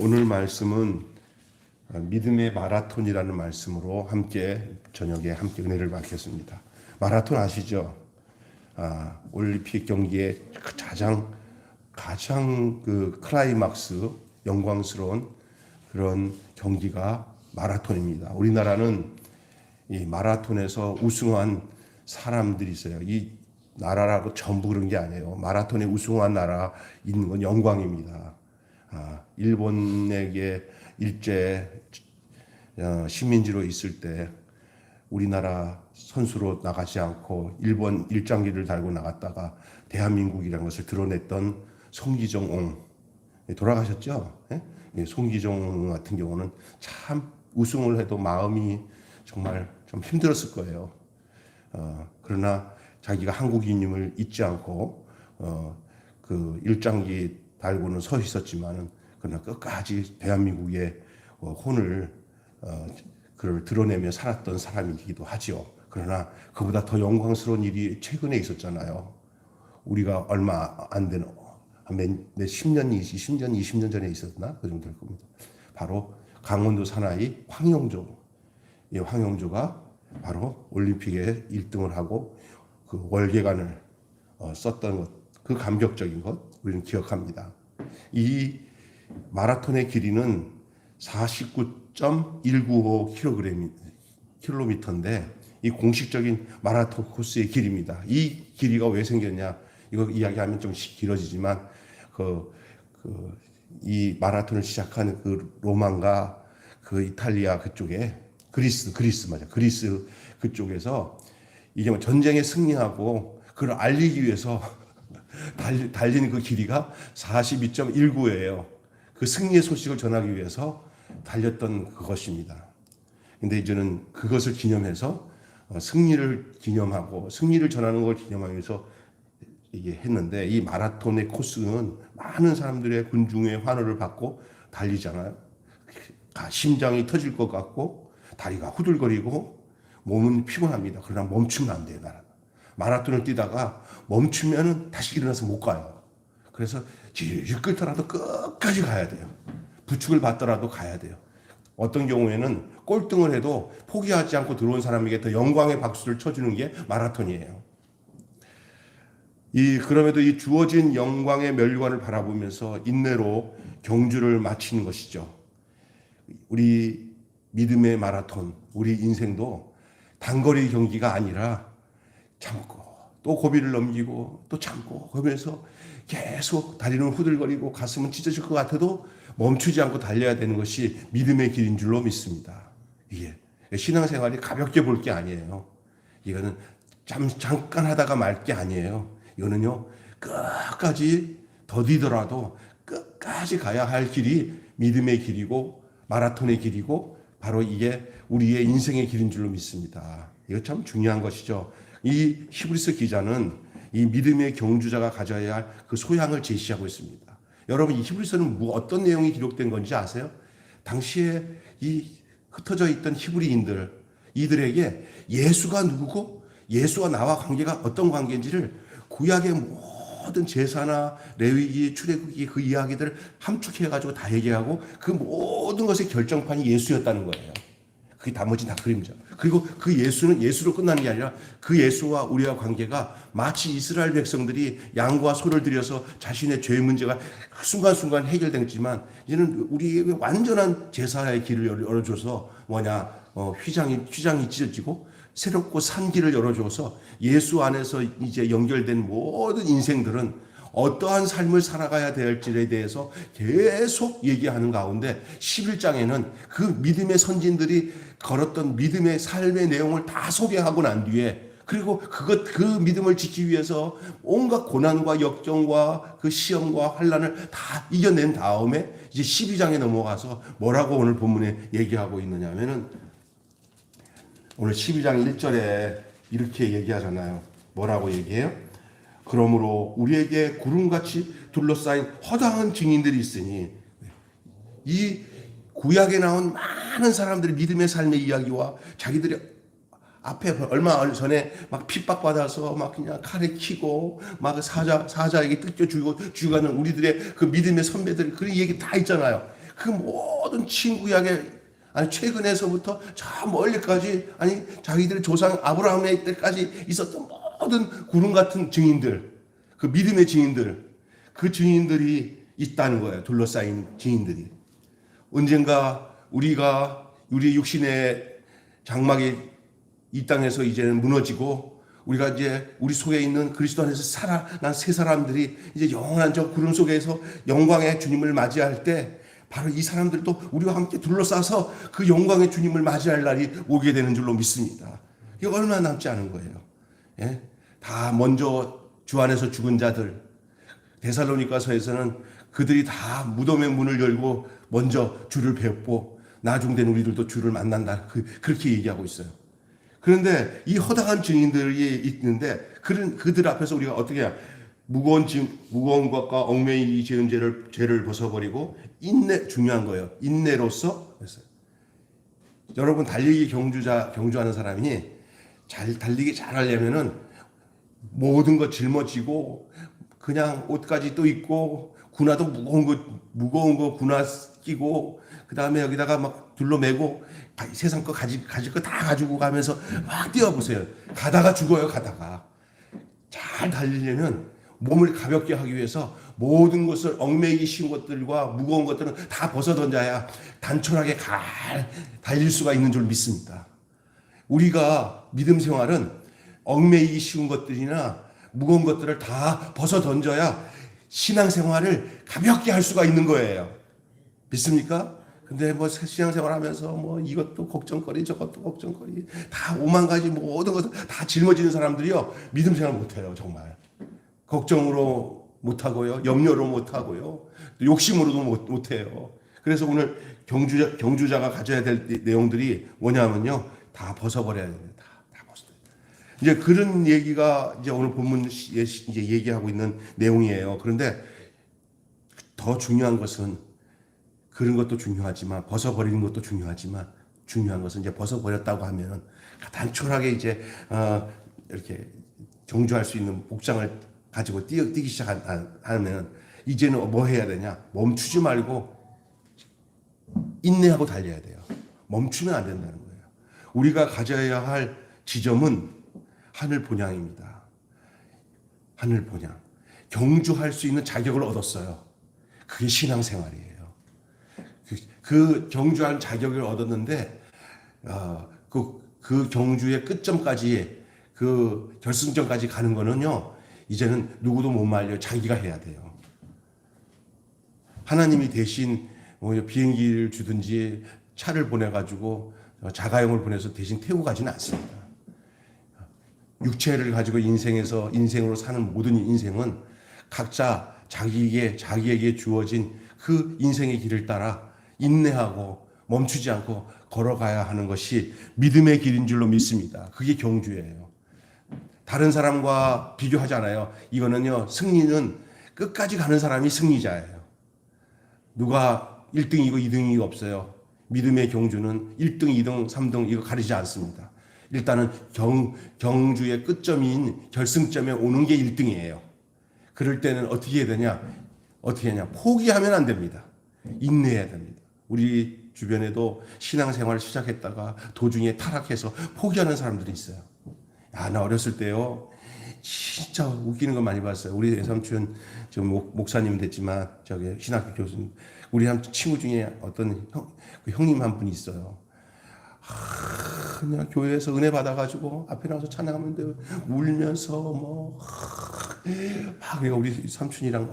오늘 말씀은 믿음의 마라톤이라는 말씀으로 함께 저녁에 함께 은혜를 받겠습니다. 마라톤 아시죠? 올림픽 경기의 가장 그 클라이막스 영광스러운 그런 경기가 마라톤입니다. 우리나라는 이 마라톤에서 우승한 사람들이 있어요. 이 나라라고 전부 그런 게 아니에요. 마라톤에 우승한 나라 있는 건 영광입니다. 일본에게 일제 식민지로 있을 때 우리나라 선수로 나가지 않고 일본 일장기를 달고 나갔다가 대한민국이라는 것을 드러냈던 송기정옹 돌아가셨죠? 송기정 같은 경우는 참 우승을 해도 마음이 정말 좀 힘들었을 거예요. 그러나 자기가 한국인임을 잊지 않고 그 일장기 달고는 서 있었지만은 그러나 끝까지 대한민국의 혼을 그를 드러내며 살았던 사람이기도 하지요. 그러나 그보다 더 영광스러운 일이 최근에 있었잖아요. 우리가 얼마 안 되는 몇 10년, 20년 전에 있었나? 그 정도 될 겁니다. 바로 강원도 사나이 황영조. 이 황영조가 바로 올림픽에 1등을 하고 그 월계관을 썼던 것, 그 감격적인 것 우리는 기억합니다. 이 마라톤의 길이는 49.195km인데 이 공식적인 마라톤 코스의 길입니다. 이 길이가 왜 생겼냐? 이거 이야기하면 좀 길어지지만 이 마라톤을 시작한 그 로마가 그 이탈리아 그쪽에 그리스 그쪽에서 이게 전쟁에 승리하고 그걸 알리기 위해서 달린 그 길이가 42.19예요. 그 승리의 소식을 전하기 위해서 달렸던 그것입니다. 근데 이제는 그것을 기념해서 승리를 기념하고 승리를 전하는 걸 기념하기 위해서 이게 했는데 이 마라톤의 코스는 많은 사람들의 군중의 환호를 받고 달리잖아요. 심장이 터질 것 같고 다리가 후들거리고 몸은 피곤합니다. 그러나 멈추면 안 돼요. 마라톤을 뛰다가 멈추면 다시 일어나서 못 가요. 그래서 질질 끓더라도 끝까지 가야 돼요. 부축을 받더라도 가야 돼요. 어떤 경우에는 꼴등을 해도 포기하지 않고 들어온 사람에게 더 영광의 박수를 쳐주는 게 마라톤이에요. 그럼에도 이 주어진 영광의 멸관을 바라보면서 인내로 경주를 마치는 것이죠. 우리 믿음의 마라톤, 우리 인생도 단거리 경기가 아니라 참고 또 고비를 넘기고 또 참고 그러면서 계속 다리는 후들거리고 가슴은 찢어질 것 같아도 멈추지 않고 달려야 되는 것이 믿음의 길인 줄로 믿습니다. 이게 신앙생활이 가볍게 볼 게 아니에요. 이거는 잠깐 하다가 말 게 아니에요. 이거는요 끝까지 더디더라도 끝까지 가야 할 길이 믿음의 길이고 마라톤의 길이고 바로 이게 우리의 인생의 길인 줄로 믿습니다. 이거 참 중요한 것이죠. 이 히브리서 기자는 이 믿음의 경주자가 가져야 할 그 소양을 제시하고 있습니다. 여러분 이 히브리서는 어떤 내용이 기록된 건지 아세요? 당시에 이 흩어져 있던 히브리인들 이들에게 예수가 누구고 예수와 나와 관계가 어떤 관계인지를 구약의 모든 제사나 레위기, 출애굽기 그 이야기들을 함축해가지고 다 얘기하고 그 모든 것의 결정판이 예수였다는 거예요. 그게 나머지 다 그림자. 그리고 그 예수는 예수로 끝나는 게 아니라 그 예수와 우리와 관계가 마치 이스라엘 백성들이 양과 소를 들여서 자신의 죄의 문제가 순간순간 해결됐지만 이제는 우리에게 완전한 제사의 길을 열어줘서 휘장이 찢어지고 새롭고 산 길을 열어줘서 예수 안에서 이제 연결된 모든 인생들은 어떠한 삶을 살아가야 될지에 대해서 계속 얘기하는 가운데 11장에는 그 믿음의 선진들이 걸었던 믿음의 삶의 내용을 다 소개하고 난 뒤에 그리고 그 믿음을 지키기 위해서 온갖 고난과 역정과 그 시험과 환난을 다 이겨낸 다음에 이제 12장에 넘어가서 뭐라고 오늘 본문에 얘기하고 있느냐 하면은 오늘 12장 1절에 이렇게 얘기하잖아요. 뭐라고 얘기해요? 그러므로 우리에게 구름같이 둘러싸인 허다한 증인들이 있으니 이 구약에 나온 많은 사람들의 믿음의 삶의 이야기와 자기들이 앞에 얼마 전에 막 핍박받아서 막 그냥 칼에 키고 막 사자에게 뜯겨 죽어가는 우리들의 그 믿음의 선배들 그런 얘기 다 있잖아요. 그 모든 친구 이야기, 아니 최근에서부터 저 멀리까지, 아니 자기들의 조상 아브라함의 때까지 있었던 모든 구름 같은 증인들, 그 믿음의 증인들, 그 증인들이 있다는 거예요. 둘러싸인 증인들이. 언젠가 우리 육신의 장막이 이 땅에서 이제는 무너지고, 우리가 이제 우리 속에 있는 그리스도 안에서 살아난 새 사람들이 이제 영원한 저 구름 속에서 영광의 주님을 맞이할 때, 바로 이 사람들도 우리와 함께 둘러싸서 그 영광의 주님을 맞이할 날이 오게 되는 줄로 믿습니다. 이게 얼마 남지 않은 거예요. 예? 다 먼저 주 안에서 죽은 자들, 데살로니가서에서는 그들이 다 무덤의 문을 열고 먼저 주를 배웠고, 나중된 우리들도 주를 만난다, 그렇게 얘기하고 있어요. 그런데 이 허다한 증인들이 있는데, 그들 앞에서 우리가 어떻게 해야, 무거운 것과 얽매이기 지은 죄를 벗어버리고 중요한 거예요. 인내로서 했어요. 여러분, 달리기 경주하는 사람이 달리기 잘하려면은 모든 거 짊어지고, 그냥 옷까지 또 입고, 군화도 무거운 거 군화 끼고, 그 다음에 여기다가 막 둘러매고, 세상 거 가질 거 다 가지고 가면서 막 뛰어보세요. 가다가 죽어요, 가다가. 잘 달리려면 몸을 가볍게 하기 위해서 모든 것을, 얽매이기 쉬운 것들과 무거운 것들은 다 벗어던져야 단촐하게 달릴 수가 있는 줄 믿습니다. 우리가 믿음 생활은 얽매이기 쉬운 것들이나 무거운 것들을 다 벗어던져야 신앙생활을 가볍게 할 수가 있는 거예요. 믿습니까? 근데 뭐 신앙생활 하면서 뭐 이것도 걱정거리 저것도 걱정거리 다 5만 가지 모든 것을 다 짊어지는 사람들이요, 믿음 생활 못해요. 정말 걱정으로 못하고요, 염려로 못하고요, 욕심으로도 못해요. 그래서 오늘 경주자가 가져야 될 내용들이 뭐냐면요, 다 벗어버려야 됩니다. 다 벗어버려야 돼요. 이제 그런 얘기가 이제 오늘 본문에 이제 얘기하고 있는 내용이에요. 그런데 더 중요한 것은, 그런 것도 중요하지만, 벗어버리는 것도 중요하지만, 중요한 것은 이제 벗어버렸다고 하면 단촐하게 이제 이렇게 경주할 수 있는 복장을 가지고 뛰기 시작하면 이제는 뭐 해야 되냐? 멈추지 말고 인내하고 달려야 돼요. 멈추면 안 된다는 거예요. 우리가 가져야 할 지점은 하늘 본향입니다. 하늘 본향. 경주할 수 있는 자격을 얻었어요. 그게 신앙생활이에요. 그 경주한 자격을 얻었는데, 그 경주의 끝점까지, 그 결승점까지 가는 거는요, 이제는 누구도 못 말려, 자기가 해야 돼요. 하나님이 대신 비행기를 주든지 차를 보내가지고 자가용을 보내서 대신 태우고 가지는 않습니다. 육체를 가지고 인생으로 사는 모든 인생은 각자 자기에게 주어진 그 인생의 길을 따라 인내하고 멈추지 않고 걸어가야 하는 것이 믿음의 길인 줄로 믿습니다. 그게 경주예요. 다른 사람과 비교하지 않아요. 이거는요, 승리는 끝까지 가는 사람이 승리자예요. 누가 1등이고 2등이 없어요. 믿음의 경주는 1등, 2등, 3등 이거 가리지 않습니다. 일단은 경주의 끝점인 결승점에 오는 게 1등이에요. 그럴 때는 어떻게 해야 되냐? 포기하면 안 됩니다. 인내해야 됩니다. 우리 주변에도 신앙생활을 시작했다가 도중에 타락해서 포기하는 사람들이 있어요. 나 어렸을 때요, 진짜 웃기는 거 많이 봤어요. 우리 외삼촌 지금 목사님 됐지만 저기 신학교 교수님, 우리 친구 중에 어떤 형님 한 분이 있어요. 그냥 교회에서 은혜 받아가지고 앞에 나와서 찬양하면 울면서 막 내가 우리 삼촌이랑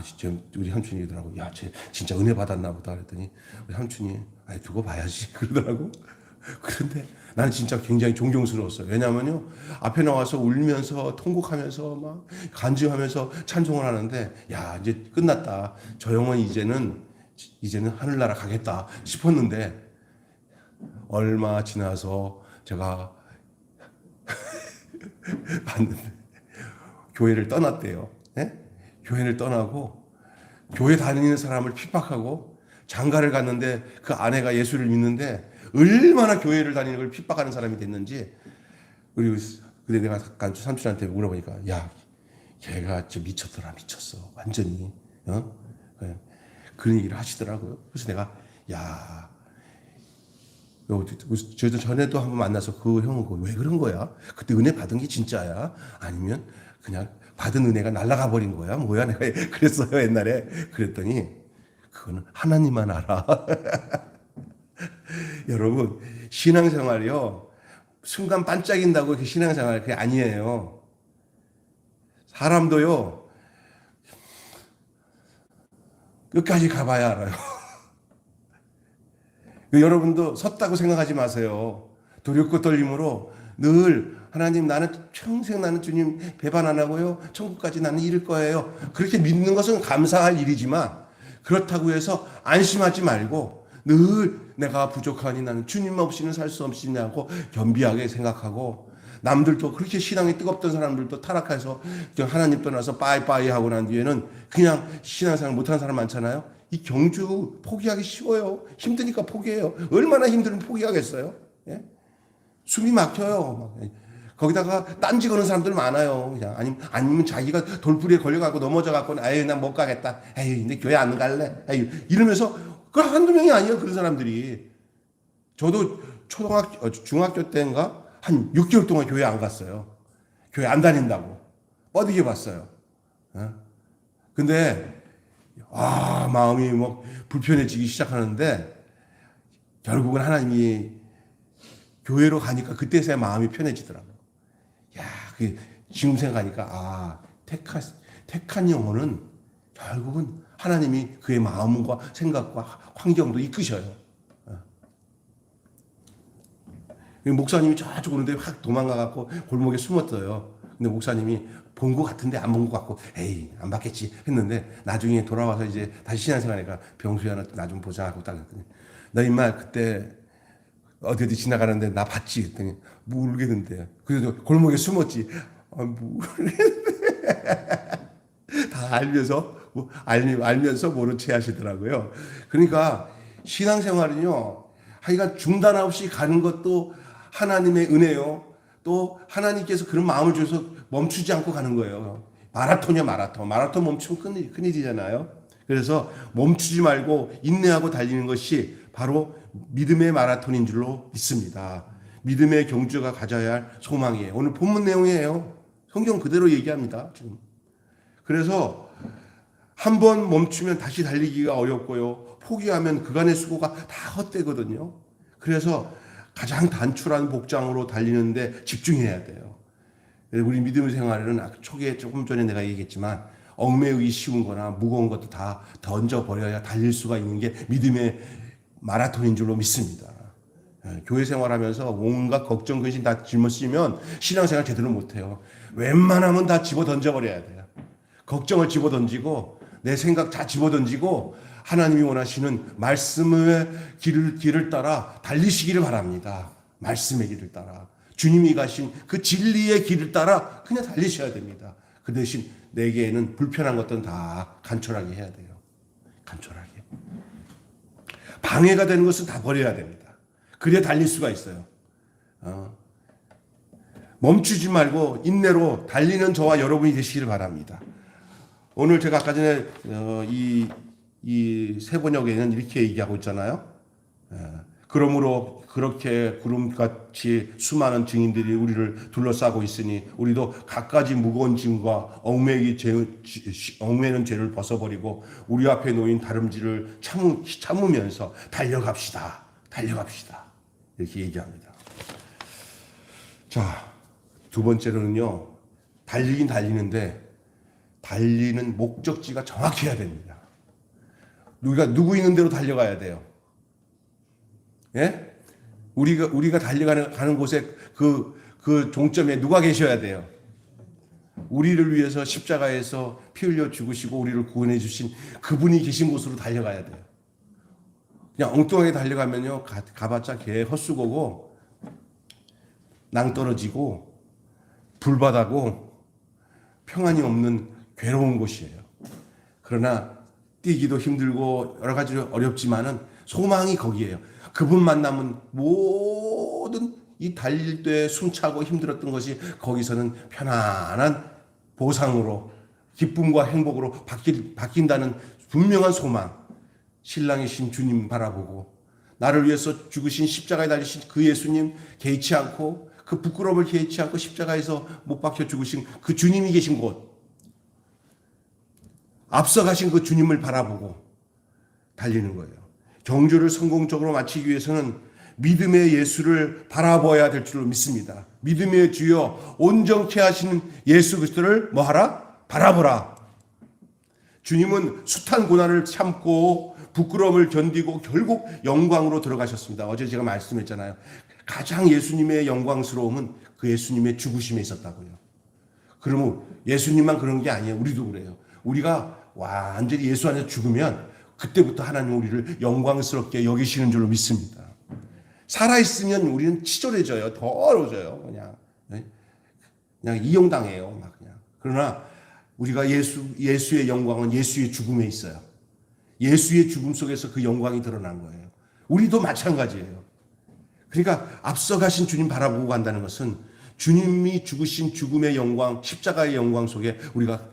진짜 우리 삼촌이더라고. 쟤 진짜 은혜 받았나 보다 그랬더니 우리 삼촌이 두고 봐야지 그러더라고. 그런데 나는 진짜 굉장히 존경스러웠어요. 왜냐하면요, 앞에 나와서 울면서 통곡하면서 막 간증하면서 찬송을 하는데, 이제 끝났다. 저 형은 이제는 하늘나라 가겠다 싶었는데, 얼마 지나서 제가 봤는데 교회를 떠났대요. 네? 교회를 떠나고 교회 다니는 사람을 핍박하고, 장가를 갔는데 그 아내가 예수를 믿는데 얼마나 교회를 다니는 걸 핍박하는 사람이 됐는지. 근데 내가 삼촌한테 물어보니까, 걔가 진짜 미쳤어 완전히. 그런 얘기를 하시더라고요. 그래서 내가 야, 저도 전에도 한번 만나서 그 형은 왜 그런 거야? 그때 은혜 받은 게 진짜야? 아니면 그냥 받은 은혜가 날아가 버린 거야? 뭐야? 내가 그랬어요 옛날에. 그랬더니 그거는 하나님만 알아. 여러분 신앙생활이요 순간 반짝인다고 이렇게 신앙생활 그게 아니에요. 사람도요 끝까지 가봐야 알아요. 여러분도 섰다고 생각하지 마세요. 두렵고 떨림으로 늘 하나님 나는 평생 나는 주님 배반 안 하고요. 천국까지 나는 이룰 거예요. 그렇게 믿는 것은 감사할 일이지만 그렇다고 해서 안심하지 말고 늘 내가 부족하니 나는 주님 없이는 살 수 없느냐고 겸비하게 생각하고 남들도 그렇게 신앙이 뜨겁던 사람들도 타락해서 하나님 떠나서 빠이빠이 하고 난 뒤에는 그냥 신앙생활 못하는 사람 많잖아요. 이 경주 포기하기 쉬워요. 힘드니까 포기해요. 얼마나 힘들면 포기하겠어요. 예? 숨이 막혀요. 거기다가 딴지 거는 사람들 많아요. 그냥 아니면 자기가 돌부리에 걸려갖고 넘어져갖고 에이 난 못 가겠다. 에이 근데 교회 안 갈래. 에이 이러면서 그 한두 명이 아니에요. 그런 사람들이. 저도 중학교 때인가 한 6개월 동안 교회 안 갔어요. 교회 안 다닌다고 뻗이게 봤어요. 근데 마음이 뭐 불편해지기 시작하는데 결국은 하나님이 교회로 가니까 그때서야 마음이 편해지더라고요. 야, 지금 생각하니까 택한 영혼은 결국은 하나님이 그의 마음과 생각과 환경도 이끄셔요. 목사님이 저쪽 오는데 확 도망가갖고 골목에 숨었어요. 근데 목사님이 본 것 같은데 안 본 것 같고 에이 안 봤겠지 했는데 나중에 돌아와서 이제 다시 신앙생활하니까 병수야 나 좀 보자 하고 딱 했더니 너 임마 그때 어디 지나가는데 나 봤지 했더니 모르겠는데 그래도 골목에 숨었지 다 알면서 모른 채 하시더라고요. 그러니까 신앙생활은요 하여간 중단 없이 가는 것도 하나님의 은혜요. 또 하나님께서 그런 마음을 주셔서 멈추지 않고 가는 거예요. 마라톤이야 마라톤. 마라톤 멈추면 큰일이잖아요. 그래서 멈추지 말고 인내하고 달리는 것이 바로 믿음의 마라톤인 줄로 믿습니다. 믿음의 경주가 가져야 할 소망이에요. 오늘 본문 내용이에요. 성경 그대로 얘기합니다. 지금. 그래서 한 번 멈추면 다시 달리기가 어렵고요. 포기하면 그간의 수고가 다 헛되거든요. 그래서 가장 단출한 복장으로 달리는데 집중해야 돼요. 우리 믿음의 생활에는 초기에 조금 전에 내가 얘기했지만 얽매이기 쉬운 거나 무거운 것도 다 던져버려야 달릴 수가 있는 게 믿음의 마라톤인 줄로 믿습니다. 교회 생활하면서 온갖 걱정, 근심 다 짊어지면 신앙생활 제대로 못해요. 웬만하면 다 집어 던져버려야 돼요. 걱정을 집어 던지고 내 생각 다 집어 던지고 하나님이 원하시는 말씀의 길을 따라 달리시기를 바랍니다. 말씀의 길을 따라. 주님이 가신 그 진리의 길을 따라 그냥 달리셔야 됩니다. 그 대신 내게는 불편한 것들은 다 간절하게 해야 돼요. 간절하게. 방해가 되는 것은 다 버려야 됩니다. 그래야 달릴 수가 있어요. 멈추지 말고 인내로 달리는 저와 여러분이 되시기를 바랍니다. 오늘 제가 아까 전에 이 세번역에는 이렇게 얘기하고 있잖아요. 그러므로 그렇게 구름같이 수많은 증인들이 우리를 둘러싸고 있으니 우리도 갖가지 무거운 짐과 얽매이는 죄를 벗어버리고 우리 앞에 놓인 다름질을 참으면서 달려갑시다. 이렇게 얘기합니다. 자, 두 번째로는요. 달리긴 달리는데 달리는 목적지가 정확해야 됩니다. 우리가 누구 있는 대로 달려가야 돼요. 예? 우리가 달려가는 곳에 그 종점에 누가 계셔야 돼요. 우리를 위해서 십자가에서 피 흘려 죽으시고 우리를 구원해 주신 그분이 계신 곳으로 달려가야 돼요. 그냥 엉뚱하게 달려가면요. 가봤자 개 헛수고고 낭떠러지고 불바다고 평안이 없는 괴로운 곳이에요. 그러나 뛰기도 힘들고 여러 가지 어렵지만은 소망이 거기에요. 그분 만나면 모든 이 달릴 때 숨차고 힘들었던 것이 거기서는 편안한 보상으로 기쁨과 행복으로 바뀐다는 분명한 소망. 신랑이신 주님 바라보고 나를 위해서 죽으신 십자가에 달리신 그 예수님 개의치 않고 그 부끄러움을 개의치 않고 십자가에서 못 박혀 죽으신 그 주님이 계신 곳, 앞서가신 그 주님을 바라보고 달리는 거예요. 경주를 성공적으로 마치기 위해서는 믿음의 예수를 바라보아야 될 줄로 믿습니다. 믿음의 주여 온전케 하시는 예수 그리스도를 뭐하라? 바라보라. 주님은 숱한 고난을 참고 부끄러움을 견디고 결국 영광으로 들어가셨습니다. 어제 제가 말씀했잖아요. 가장 예수님의 영광스러움은 그 예수님의 죽으심에 있었다고요. 그러면 예수님만 그런 게 아니에요. 우리도 그래요. 우리가 완전히 예수 안에서 죽으면 그때부터 하나님 우리를 영광스럽게 여기시는 줄로 믿습니다. 살아있으면 우리는 치졸해져요. 더러워져요. 그냥 이용당해요. 막 그냥. 그러나 우리가 예수의 영광은 예수의 죽음에 있어요. 예수의 죽음 속에서 그 영광이 드러난 거예요. 우리도 마찬가지예요. 그러니까 앞서가신 주님 바라보고 간다는 것은 주님이 죽으신 죽음의 영광, 십자가의 영광 속에 우리가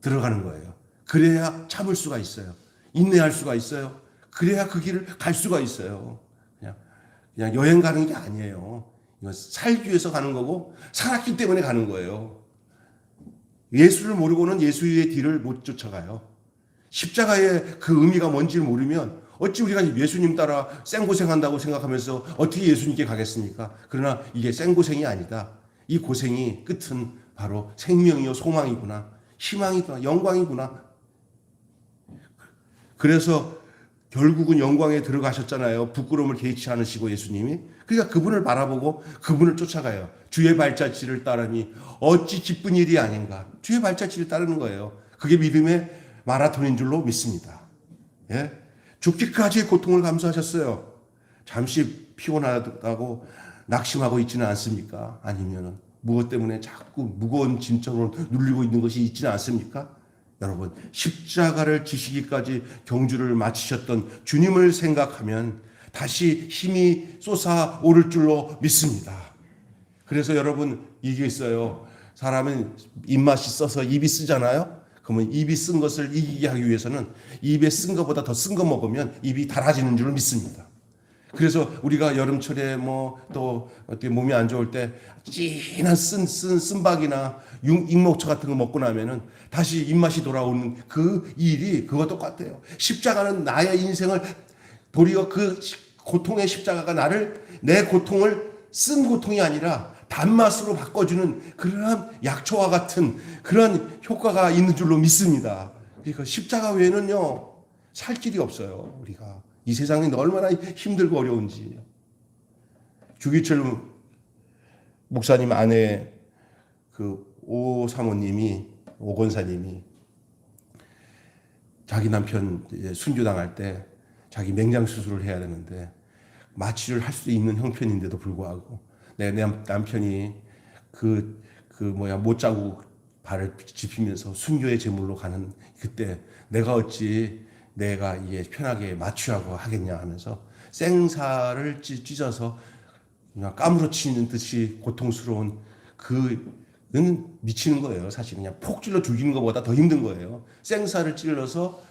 들어가는 거예요. 그래야 참을 수가 있어요. 인내할 수가 있어요. 그래야 그 길을 갈 수가 있어요. 그냥 여행 가는 게 아니에요. 이건 살기 위해서 가는 거고 살았기 때문에 가는 거예요. 예수를 모르고는 예수의 뒤를 못 쫓아가요. 십자가의 그 의미가 뭔지를 모르면 어찌 우리가 예수님 따라 생고생한다고 생각하면서 어떻게 예수님께 가겠습니까? 그러나 이게 생고생이 아니다. 이 고생이 끝은 바로 생명이요 소망이구나. 희망이구나. 영광이구나. 그래서 결국은 영광에 들어가셨잖아요. 부끄러움을 개의치 않으시고 예수님이. 그러니까 그분을 바라보고 그분을 쫓아가요. 주의 발자취를 따르니 어찌 기쁜 일이 아닌가. 주의 발자취를 따르는 거예요. 그게 믿음의 마라톤인 줄로 믿습니다. 예? 죽기까지의 고통을 감수하셨어요. 잠시 피곤하다고 낙심하고 있지는 않습니까? 아니면 무엇 때문에 자꾸 무거운 짐처럼 눌리고 있는 것이 있지는 않습니까? 여러분, 십자가를 지시기까지 경주를 마치셨던 주님을 생각하면 다시 힘이 솟아오를 줄로 믿습니다. 그래서 여러분, 이게 있어요. 사람은 입맛이 써서 입이 쓰잖아요. 그러면 입이 쓴 것을 이기게 하기 위해서는 입에 쓴 것보다 더 쓴 거 먹으면 입이 달아지는 줄 믿습니다. 그래서 우리가 여름철에 또 어떻게 몸이 안 좋을 때 진한 쓴박이나 익목초 같은 거 먹고 나면은 다시 입맛이 돌아오는 그 일이 그거 똑같아요. 십자가는 나의 인생을 도리어 그 고통의 십자가가 내 고통을 쓴 고통이 아니라 단맛으로 바꿔주는 그러한 약초와 같은 그런 효과가 있는 줄로 믿습니다. 그러니까 십자가 외에는요 살 길이 없어요. 우리가 이 세상이 얼마나 힘들고 어려운지. 주기철 목사님 아내 그 오 사모님이 오 권사님이 자기 남편 순교당할 때 자기 맹장 수술을 해야 되는데 마취를 할 수 있는 형편인데도 불구하고 내 남편이 못 자고 발을 짚으면서 순교의 제물로 가는 그때 내가 어찌 내가 이게 편하게 마취하고 하겠냐 하면서 생사를 찢어서 그냥 까무러치는 듯이 고통스러운 그는 미치는 거예요. 사실 그냥 폭 찔러 죽이는 것보다 더 힘든 거예요. 생사를 찔러서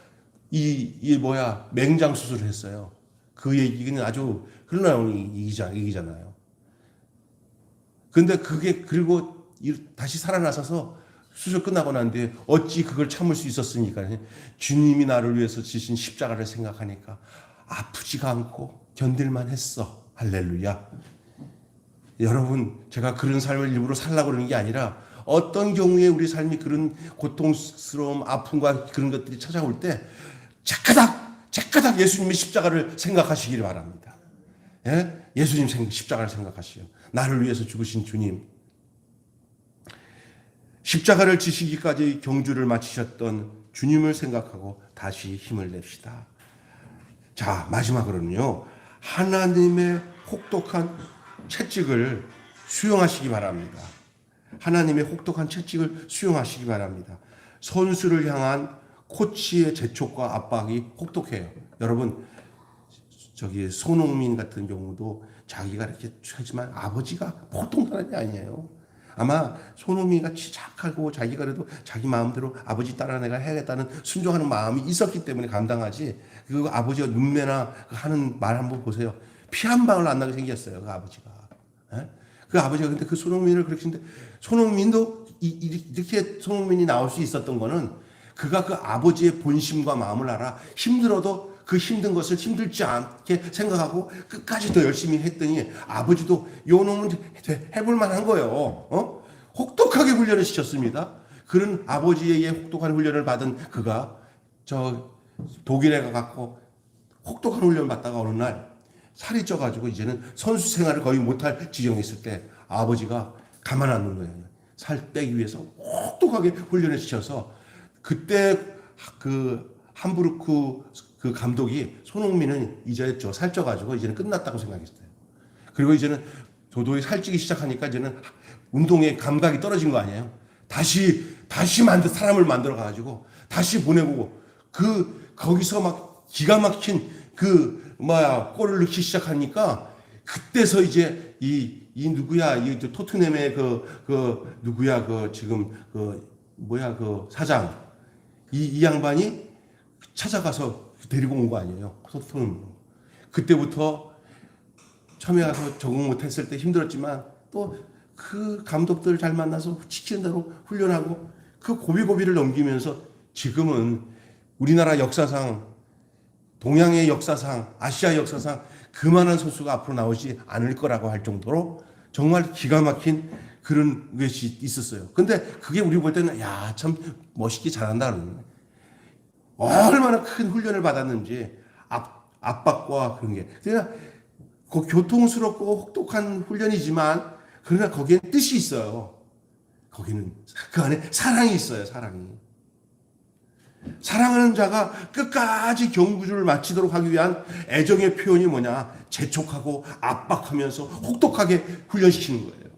맹장 수술을 했어요. 그 얘기는 아주 흘러나오는 얘기잖아요. 근데 그리고 다시 살아나서서 수술 끝나고 난 뒤에 어찌 그걸 참을 수 있었습니까? 주님이 나를 위해서 지신 십자가를 생각하니까 아프지가 않고 견딜만 했어. 할렐루야. 여러분, 제가 그런 삶을 일부러 살려고 그러는 게 아니라 어떤 경우에 우리 삶이 그런 고통스러움, 아픔과 그런 것들이 찾아올 때 자꾸닥 예수님의 십자가를 생각하시기를 바랍니다. 예? 예수님 십자가를 생각하시오. 나를 위해서 죽으신 주님. 십자가를 지시기까지 경주를 마치셨던 주님을 생각하고 다시 힘을 냅시다. 자, 마지막으로는요. 하나님의 혹독한 채찍을 수용하시기 바랍니다. 하나님의 혹독한 채찍을 수용하시기 바랍니다. 선수를 향한 코치의 재촉과 압박이 혹독해요. 여러분, 손흥민 같은 경우도 자기가 이렇게 하지만 아버지가 보통 사람이 아니에요. 아마 손흥민이 착하고 자기가 그래도 자기 마음대로 아버지 따라 내가 해야겠다는 순종하는 마음이 있었기 때문에 감당하지. 그 아버지가 눈매나 하는 말 한번 보세요. 피 한 방울 안 나게 생겼어요. 그 아버지가. 예? 그 아버지가 근데 그 손흥민을 그렇게 했는데 손흥민도 이렇게 손흥민이 나올 수 있었던 거는 그가 그 아버지의 본심과 마음을 알아 힘들어도 그 힘든 것을 힘들지 않게 생각하고 끝까지 더 열심히 했더니 아버지도 요 놈은 해볼 만한 거예요. 혹독하게 훈련을 시켰습니다. 그런 아버지의 혹독한 훈련을 받은 그가 저 독일에 가갖고 혹독한 훈련을 받다가 어느 날 살이 쪄가지고 이제는 선수 생활을 거의 못할 지경에 있을 때 아버지가 가만 안 두는 거예요. 살 빼기 위해서 혹독하게 훈련을 시켜서 그때 그 함부르크 그 감독이 손흥민은 이제 살쪄가지고 이제는 끝났다고 생각했어요. 그리고 이제는 도도히 살찌기 시작하니까 이제는 운동의 감각이 떨어진 거 아니에요. 다시 사람을 만들어 가지고 다시 보내보고 거기서 막 기가 막힌 골을 넣기 시작하니까 그때서 이제 이 누구야 이 토트넘의 누구야 지금 사장 이 양반이 찾아가서 데리고 온 거 아니에요. 토트넘. 그때부터 처음에 가서 적응 못했을 때 힘들었지만 또 그 감독들 잘 만나서 시키는 대로 훈련하고 그 고비고비를 넘기면서 지금은 우리나라 역사상 동양의 역사상 아시아 역사상 그만한 선수가 앞으로 나오지 않을 거라고 할 정도로 정말 기가 막힌 그런 것이 있었어요. 근데 그게 우리 볼 때는 야, 참 멋있게 잘한다 그러는 얼마나 큰 훈련을 받았는지 압박과 그런 게. 그러나 그 교통스럽고 혹독한 훈련이지만 그러나 거기에 뜻이 있어요. 거기는 그 안에 사랑이 있어요. 사랑이. 사랑하는 자가 끝까지 경주를 마치도록 하기 위한 애정의 표현이 뭐냐? 재촉하고 압박하면서 혹독하게 훈련시키는 거예요.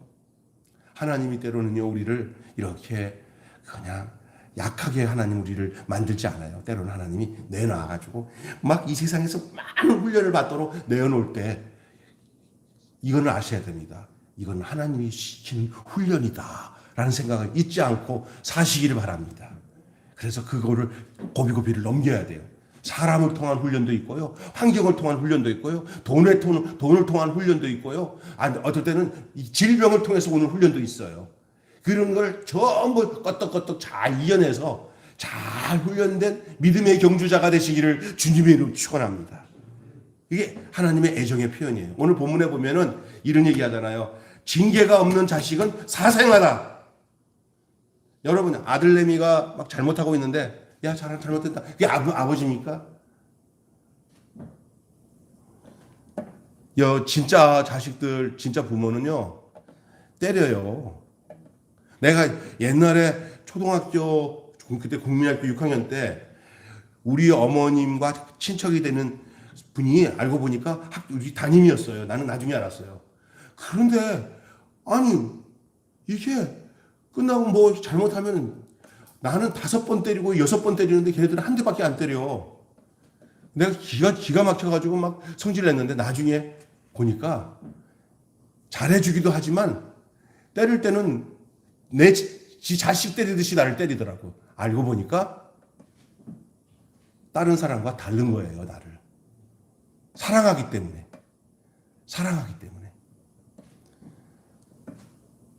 하나님이 때로는요 우리를 이렇게 그냥 약하게 하나님 우리를 만들지 않아요. 때로는 하나님이 내놔가지고 막 이 세상에서 많은 훈련을 받도록 내어놓을 때 이거는 아셔야 됩니다. 이건 하나님이 시키는 훈련이다라는 생각을 잊지 않고 사시기를 바랍니다. 그래서 그거를 고비고비를 넘겨야 돼요. 사람을 통한 훈련도 있고요. 환경을 통한 훈련도 있고요. 돈을 통한 훈련도 있고요. 어떨 때는 질병을 통해서 오는 훈련도 있어요. 그런 걸 전부 껐떡껐떡 잘 이겨내서 잘 훈련된 믿음의 경주자가 되시기를 주님의 이름으로 축원합니다. 이게 하나님의 애정의 표현이에요. 오늘 본문에 보면은 이런 얘기 하잖아요. 징계가 없는 자식은 사생하다. 여러분 아들내미가 막 잘못하고 있는데 야 잘못됐다. 그게 아버지입니까? 진짜 자식들 진짜 부모는요 때려요. 내가 옛날에 초등학교 그때 국민학교 6학년 때 우리 어머님과 친척이 되는 분이 알고 보니까 우리 담임이었어요. 나는 나중에 알았어요. 그런데 아니 이게 끝나고 뭐 잘못하면 나는 5번 때리고 6번 때리는데 걔네들은 한 대밖에 안 때려. 내가 기가 막혀가지고 막 성질을 냈는데 나중에 보니까 잘해주기도 하지만 때릴 때는 지 자식 때리듯이 나를 때리더라고. 알고 보니까 다른 사람과 다른 거예요. 나를. 사랑하기 때문에.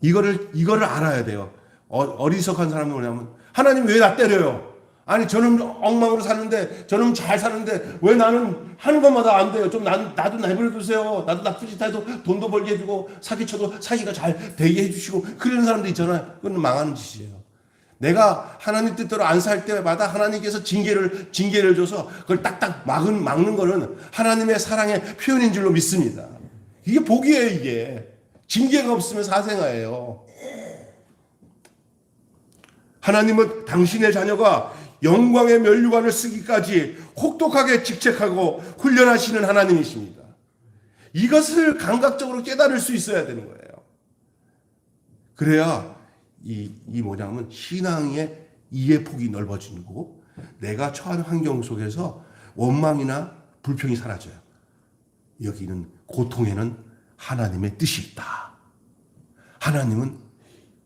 이거를 알아야 돼요. 어리석한 사람은 뭐냐면 하나님 왜 나 때려요? 아니 저는 엉망으로 사는데 저는 잘 사는데 왜 나는 하는 것마다 안 돼요? 좀 나도 내버려 두세요. 나도 나쁜 짓 해도 돈도 벌게 해주고 사기쳐도 사기가 잘 되게 해주시고 그러는 사람도 있잖아요. 그건 망하는 짓이에요. 내가 하나님 뜻대로 안 살 때마다 하나님께서 징계를 줘서 그걸 딱딱 막는 거는 하나님의 사랑의 표현인 줄로 믿습니다. 이게 복이에요, 이게. 징계가 없으면 사생아예요. 하나님은 당신의 자녀가 영광의 면류관을 쓰기까지 혹독하게 직책하고 훈련하시는 하나님이십니다. 이것을 감각적으로 깨달을 수 있어야 되는 거예요. 그래야 이 뭐냐면 신앙의 이해 폭이 넓어지고 내가 처한 환경 속에서 원망이나 불평이 사라져요. 여기는 고통에는 하나님의 뜻이 있다. 하나님은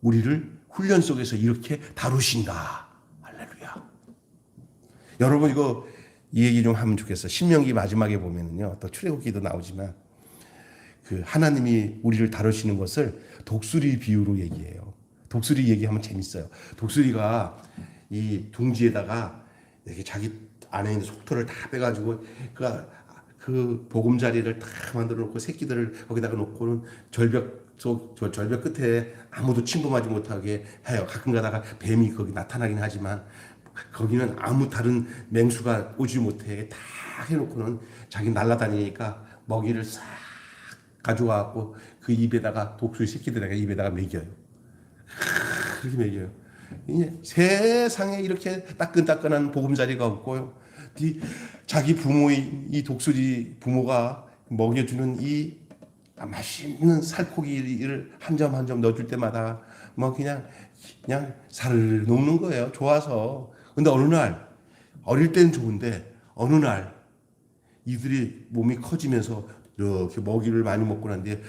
우리를 훈련 속에서 이렇게 다루신다. 할렐루야. 여러분 이 얘기 좀 하면 좋겠어요. 신명기 마지막에 보면은요, 또 출애굽기도 나오지만 그 하나님이 우리를 다루시는 것을 독수리 비유로 얘기해요. 독수리 얘기하면 재밌어요. 독수리가 이 둥지에다가 이렇게 자기 안에 있는 속토를 다 빼가지고 그 보금자리를 다 만들어 놓고 새끼들을 거기다가 놓고는 절벽 끝에 아무도 침범하지 못하게 해요. 가끔 가다가 뱀이 거기 나타나긴 하지만 거기는 아무 다른 맹수가 오지 못해. 다 해놓고는 자기 날아다니니까 먹이를 싹 가져와갖고 그 입에다가 독수리 새끼들에게 입에다가 먹여요. 그렇게 먹여요. 세상에 이렇게 따끈따끈한 보금자리가 없고요. 자기 부모의 이 독수리 부모가 먹여주는 이 맛있는 살코기를 한 점 한 점 넣어줄 때마다 뭐 그냥 살을 녹는 거예요. 좋아서. 근데 어느 날 어릴 때는 좋은데 어느 날 이들이 몸이 커지면서 이렇게 먹이를 많이 먹고 난 뒤에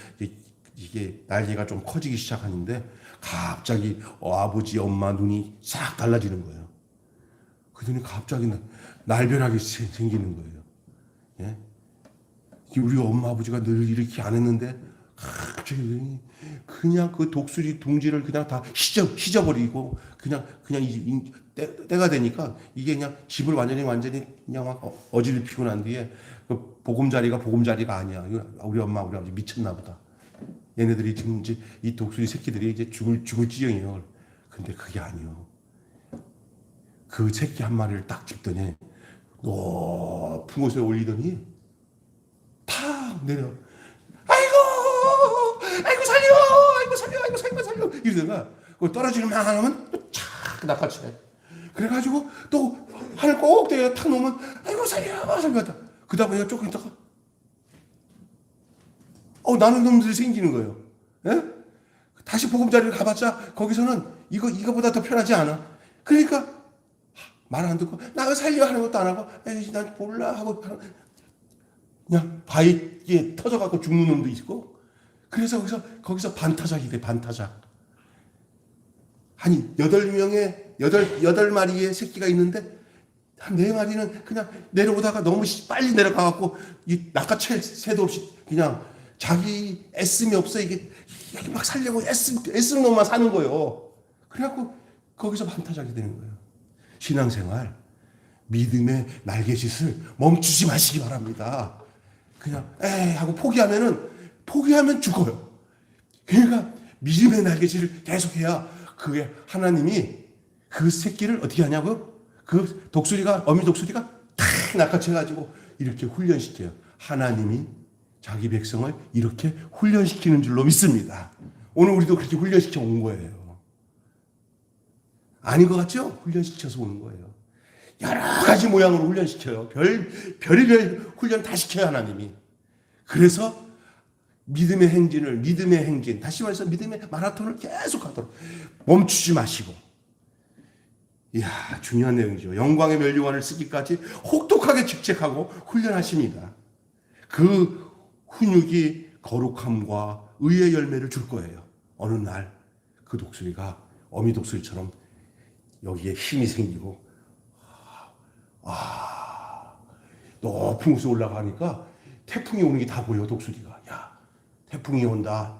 이게 날개가 좀 커지기 시작하는데 갑자기 아버지 엄마 눈이 싹 달라지는 거예요. 그 눈이 갑자기 날벼락이 생기는 거예요. 예? 우리 엄마 아버지가 늘 이렇게 안 했는데 갑자기 그냥 그 독수리 둥지를 그냥 다 휘저버리고 그냥 때가 되니까 이게 그냥 집을 완전히 그냥 막 어지럽히고 난 뒤에 그 보금자리가 아니야. 우리 엄마 우리 아버지 미쳤나 보다. 얘네들이 지금 이제 이 독수리 새끼들이 이제 죽을 지경이에요. 근데 그게 아니요. 그 새끼 한 마리를 딱 집더니 높은 곳에 올리더니 팍 내려. 아이고 살려 이러다가 떨어지는 만 하면 또 착 낚아채. 그래가지고 또 하늘 꼭대기에 탁 놓으면 아이고 살려 그러다 보니까 조금 있다가 나는 놈들이 생기는 거예요. 예? 다시 보금자리를 가봤자 거기서는 이거보다 더 편하지 않아. 그러니까 말 안 듣고 나 살려 하는 것도 안 하고 에이 난 몰라 하고 그냥 바위에 터져갖고 죽는 놈도 있고. 그래서 거기서 반타작이 돼. 반타작. 한 8마리의 새끼가 있는데 한 4마리는 그냥 내려오다가 너무 빨리 내려가갖고 이 낚아채 새도 없이 그냥 자기 애씀이 없어. 이게 막 살려고 애쓰는 놈만 사는 거예요. 그래갖고 거기서 반타작이 되는 거예요. 신앙생활, 믿음의 날개짓을 멈추지 마시기 바랍니다. 그냥 에이 하고 포기하면 죽어요. 그러니까 믿음의 날개짓을 계속해야 그게 하나님이 그 새끼를 어떻게 하냐고요? 그 어미 독수리가 탁 낚아채가지고 이렇게 훈련시켜요. 하나님이 자기 백성을 이렇게 훈련시키는 줄로 믿습니다. 오늘 우리도 그렇게 훈련시켜 온 거예요. 아닌 것 같죠? 훈련시켜서 오는 거예요. 여러 가지 모양으로 훈련시켜요. 별의별 훈련 다 시켜요, 하나님이. 그래서 믿음의 행진, 다시 말해서 믿음의 마라톤을 계속 하도록 멈추지 마시고. 이야, 중요한 내용이죠. 영광의 면류관을 쓰기까지 혹독하게 직책하고 훈련하십니다. 그 훈육이 거룩함과 의의 열매를 줄 거예요. 어느 날 그 독수리가 어미 독수리처럼 여기에 힘이 생기고 높은 곳에 올라가니까 태풍이 오는 게 다 보여. 독수리가 야 태풍이 온다.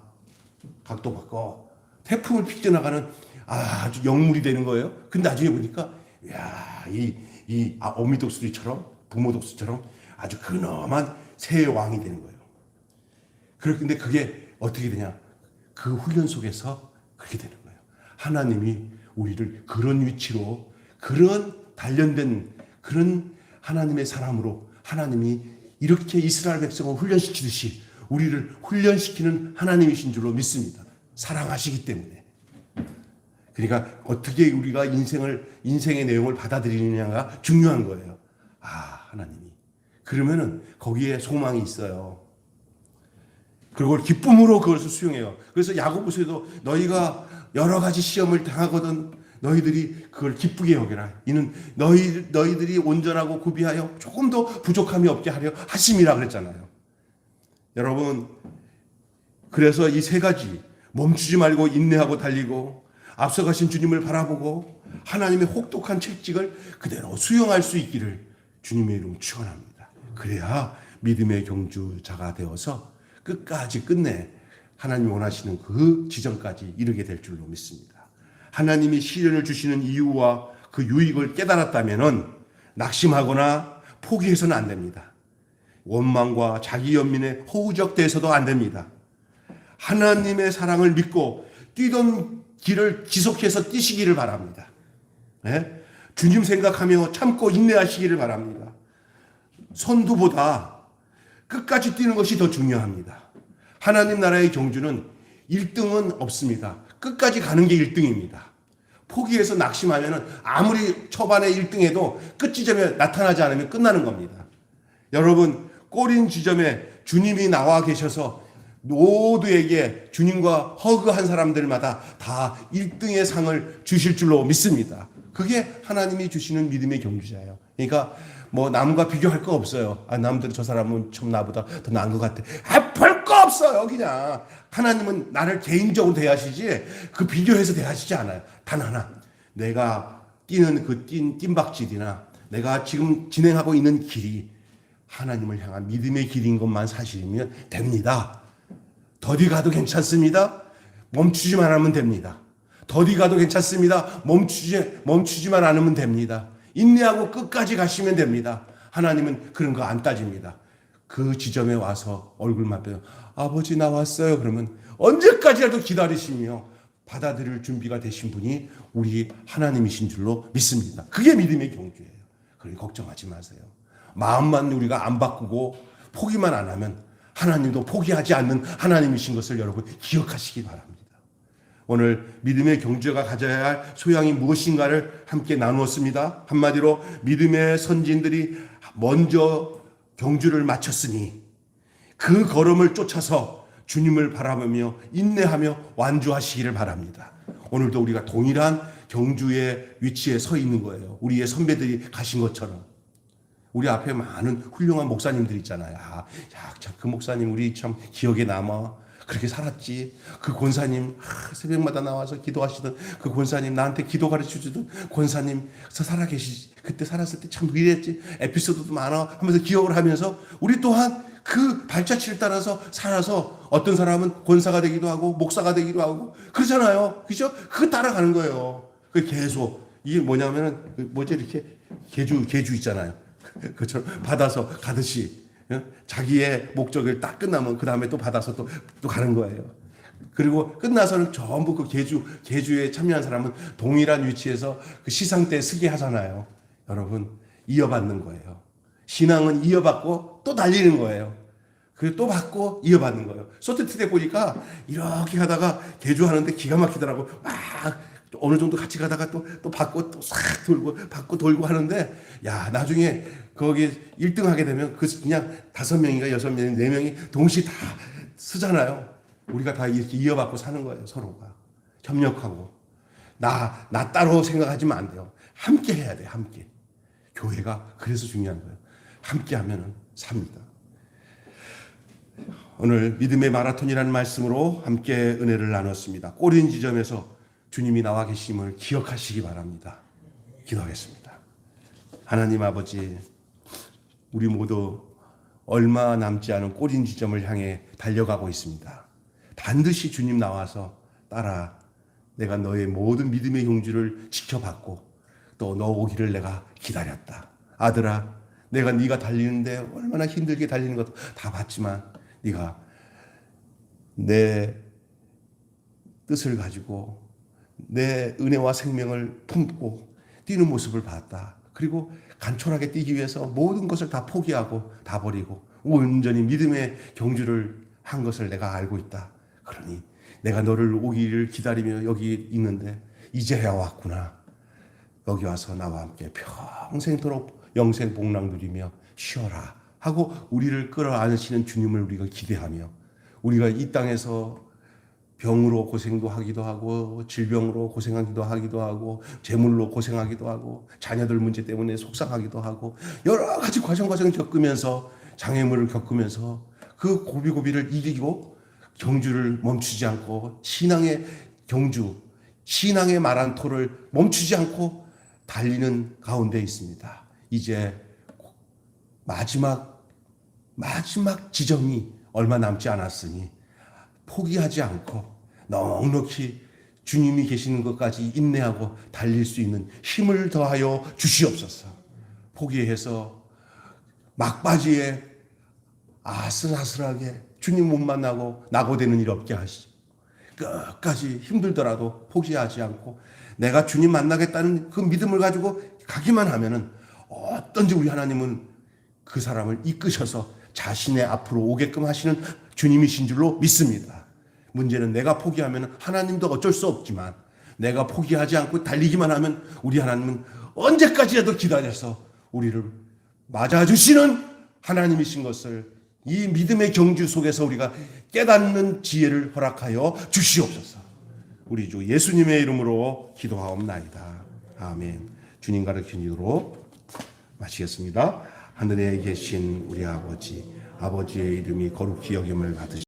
각도 바꿔. 태풍을 픽져나가는 아주 영물이 되는 거예요. 근데 나중에 보니까 야 이 어미 독수리처럼 부모 독수리처럼 아주 근엄한 새 왕이 되는 거예요. 그런데 그게 어떻게 되냐? 그 훈련 속에서 그렇게 되는 거예요. 하나님이 우리를 그런 위치로, 그런 단련된 그런 하나님의 사람으로 하나님이 이렇게 이스라엘 백성을 훈련시키듯이 우리를 훈련시키는 하나님이신 줄로 믿습니다. 사랑하시기 때문에. 그러니까 어떻게 우리가 인생의 내용을 받아들이느냐가 중요한 거예요. 하나님이. 그러면은 거기에 소망이 있어요. 그리고 기쁨으로 그것을 수용해요. 그래서 야고보서에도 너희가 여러 가지 시험을 당하거든 너희들이 그걸 기쁘게 여겨라. 이는 너희들이 온전하고 구비하여 조금 더 부족함이 없게 하려 하심이라 그랬잖아요. 여러분, 그래서 이 세 가지 멈추지 말고 인내하고 달리고 앞서가신 주님을 바라보고 하나님의 혹독한 책직을 그대로 수용할 수 있기를 주님의 이름 축원합니다. 그래야 믿음의 경주자가 되어서 끝내 하나님이 원하시는 그 지점까지 이르게 될 줄로 믿습니다. 하나님이 시련을 주시는 이유와 그 유익을 깨달았다면은 낙심하거나 포기해서는 안 됩니다. 원망과 자기 연민에 허우적대해서도 안 됩니다. 하나님의 사랑을 믿고 뛰던 길을 지속해서 뛰시기를 바랍니다. 네? 주님 생각하며 참고 인내하시기를 바랍니다. 선두보다 끝까지 뛰는 것이 더 중요합니다. 하나님 나라의 경주는 1등은 없습니다. 끝까지 가는 게 1등입니다. 포기해서 낙심하면 아무리 초반에 1등해도 끝 지점에 나타나지 않으면 끝나는 겁니다. 여러분, 꼬린 지점에 주님이 나와 계셔서 모두에게 주님과 허그한 사람들마다 다 1등의 상을 주실 줄로 믿습니다. 그게 하나님이 주시는 믿음의 경주자예요. 그러니까 뭐 남과 비교할 거 없어요. 남들은 저 사람은 좀 나보다 더 나은 것 같아. 볼 거 없어요. 그냥 하나님은 나를 개인적으로 대하시지 그 비교해서 대하시지 않아요. 단 하나, 내가 뛰는 그 뜀박질이나 내가 지금 진행하고 있는 길이 하나님을 향한 믿음의 길인 것만 사실이면 됩니다. 더디 가도 괜찮습니다. 멈추지만 않으면 됩니다. 더디 가도 괜찮습니다. 멈추지만 않으면 됩니다. 인내하고 끝까지 가시면 됩니다. 하나님은 그런 거 안 따집니다. 그 지점에 와서 얼굴만 빼요. 아버지 나왔어요. 그러면 언제까지라도 기다리시며 받아들일 준비가 되신 분이 우리 하나님이신 줄로 믿습니다. 그게 믿음의 경주예요. 그러니 걱정하지 마세요. 마음만 우리가 안 바꾸고 포기만 안 하면 하나님도 포기하지 않는 하나님이신 것을 여러분 기억하시기 바랍니다. 오늘 믿음의 경주가 가져야 할 소양이 무엇인가를 함께 나누었습니다. 한마디로 믿음의 선진들이 먼저 경주를 마쳤으니 그 걸음을 쫓아서 주님을 바라보며 인내하며 완주하시기를 바랍니다. 오늘도 우리가 동일한 경주의 위치에 서 있는 거예요. 우리의 선배들이 가신 것처럼. 우리 앞에 많은 훌륭한 목사님들 있잖아요. 참 그 목사님 우리 참 기억에 남아. 그렇게 살았지. 그 권사님 새벽마다 나와서 기도하시던 그 권사님, 나한테 기도 가르쳐주던 권사님 살아계시지. 그때 살았을 때 참 이랬지. 에피소드도 많아 하면서 기억을 하면서 우리 또한 그 발자취를 따라서 살아서 어떤 사람은 권사가 되기도 하고 목사가 되기도 하고 그러잖아요. 그죠? 그거 따라가는 거예요. 그 계속 이게 뭐냐면은 이렇게 계주 있잖아요. 그처럼 받아서 가듯이 자기의 목적을 딱 끝나면 그 다음에 또 받아서 또 가는 거예요. 그리고 끝나서는 전부 그 계주에 참여한 사람은 동일한 위치에서 그 시상 때 서게 하잖아요. 여러분, 이어받는 거예요. 신앙은 이어받고 또 달리는 거예요. 그리고 또 받고 이어받는 거예요. 소테트 때 보니까 이렇게 가다가 계주하는데 기가 막히더라고. 막 어느 정도 같이 가다가 또 받고 또 싹 돌고 받고 돌고 하는데, 야, 나중에 거기 1등 하게 되면 그냥 5명인가 6명, 4명이 동시에 다 쓰잖아요. 우리가 다 이렇게 이어받고 사는 거예요. 서로가 협력하고. 나 따로 생각하지면 안 돼요. 함께 해야 돼요. 함께. 교회가 그래서 중요한 거예요. 함께 하면은 삽니다. 오늘 믿음의 마라톤이라는 말씀으로 함께 은혜를 나눴습니다. 꼬린 지점에서 주님이 나와 계심을 기억하시기 바랍니다. 기도하겠습니다. 하나님 아버지, 우리 모두 얼마 남지 않은 꼬린 지점을 향해 달려가고 있습니다. 반드시 주님 나와서 따라 내가 너의 모든 믿음의 경주를 지켜봤고 또 너 오기를 내가 기다렸다. 아들아, 내가 네가 달리는데 얼마나 힘들게 달리는 것도 다 봤지만 네가 내 뜻을 가지고 내 은혜와 생명을 품고 뛰는 모습을 봤다. 그리고 간촐하게 뛰기 위해서 모든 것을 다 포기하고 다 버리고 온전히 믿음의 경주를 한 것을 내가 알고 있다. 그러니 내가 너를 오기를 기다리며 여기 있는데 이제야 왔구나. 여기 와서 나와 함께 평생토록 영생 복락 누리며 쉬어라 하고 우리를 끌어안으시는 주님을 우리가 기대하며, 우리가 이 땅에서 병으로 고생도 하기도 하고 질병으로 고생하기도 하고 재물로 고생하기도 하고 자녀들 문제 때문에 속상하기도 하고 여러 가지 과정을 겪으면서 장애물을 겪으면서 그 고비고비를 이기고 경주를 멈추지 않고 신앙의 경주, 신앙의 마라톤을 멈추지 않고 달리는 가운데 있습니다. 이제 마지막 지점이 얼마 남지 않았으니 포기하지 않고 넉넉히 주님이 계시는 것까지 인내하고 달릴 수 있는 힘을 더하여 주시옵소서. 포기해서 막바지에 아슬아슬하게 주님 못 만나고 낙오되는 일 없게 하시고 끝까지 힘들더라도 포기하지 않고 내가 주님 만나겠다는 그 믿음을 가지고 가기만 하면은 어떤지 우리 하나님은 그 사람을 이끄셔서 자신의 앞으로 오게끔 하시는 주님이신 줄로 믿습니다. 문제는 내가 포기하면 하나님도 어쩔 수 없지만 내가 포기하지 않고 달리기만 하면 우리 하나님은 언제까지라도 기다려서 우리를 맞아주시는 하나님이신 것을 이 믿음의 경주 속에서 우리가 깨닫는 지혜를 허락하여 주시옵소서. 우리 주 예수님의 이름으로 기도하옵나이다. 아멘. 주님 가르친 이유로 마치겠습니다. 하늘에 계신 우리 아버지의 이름이 거룩히 여김을 받으시옵소서.